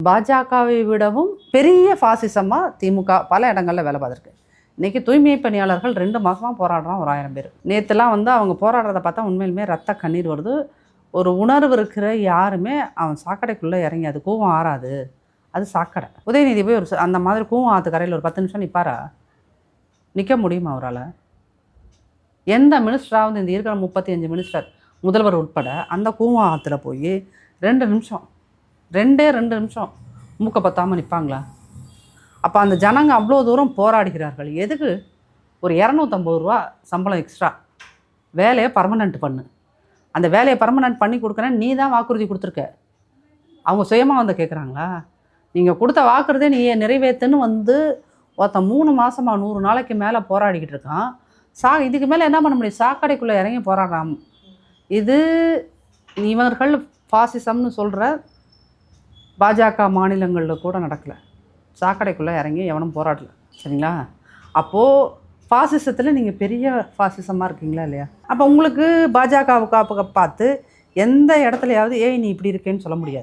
பாஜகவை விடவும் பெரிய ஃபாசிசமாக திமுக பல இடங்களில் வேலை பார்த்துருக்கு. இன்றைக்கி தூய்மை பணியாளர்கள் 2 மாதமாக போராடுறான் ஒரு 1000 பேர். நேற்றுலாம் அவங்க போராடுறத பார்த்தா உண்மையிலுமே ரத்த கண்ணீர் வருது. ஒரு உணர்வு இருக்கிற யாருமே அவன் சாக்கடைக்குள்ளே இறங்கி அது கூவம் ஆறாது, அது சாக்கடை. உதயநிதி போய் ஒரு அந்த மாதிரி கூவம் ஆற்று கரையில் ஒரு 10 நிமிஷம் நிற்பாரா? நிற்க முடியுமா அவரால்? எந்த மினிஸ்டராவது இந்த இருக்கிற 35 மினிஸ்டர் முதல்வர் உட்பட அந்த கூவம் ஆற்றுல போய் 2 நிமிஷம் 2 நிமிஷம் மூக்க பத்தாமல் நிற்பாங்களா? அப்போ அந்த ஜனங்க அவ்வளோ தூரம் போராடுகிறார்கள். எதுக்கு? ஒரு 250 ரூபா சம்பளம் எக்ஸ்ட்ரா, வேலையை பர்மனெண்ட் பண்ணு. அந்த வேலையை பர்மனெண்ட் பண்ணி கொடுக்குறேன்னு நீ தான் வாக்குறுதி கொடுத்துருக்க. அவங்க சுயமாக வந்து கேட்குறாங்களா? நீங்கள் கொடுத்த வாக்குறுதியை நீ நிறைவேற்றுன்னு ஒருத்தன் 3 மாதமாக 100 நாளைக்கு மேலே போராடிக்கிட்டு இருக்கான். இதுக்கு மேலே என்ன பண்ண முடியும்? சாக்கடைக்குள்ளே இறங்கி போராடுறான். இது இவர்கள் ஃபாசிசம்னு சொல்கிற பாஜக மாநிலங்களில் கூட நடக்கலை. சாக்கடைக்குள்ளே இறங்கி எவனும் போராடலை. சரிங்களா? அப்போது ஃபாசிசத்தில் நீங்கள் பெரிய ஃபாசிசமாக இருக்கீங்களா இல்லையா? அப்போ உங்களுக்கு பாஜகவுக்கு பார்த்து எந்த இடத்துலையாவது நீ இப்படி இருக்கேன்னு சொல்ல முடியாது.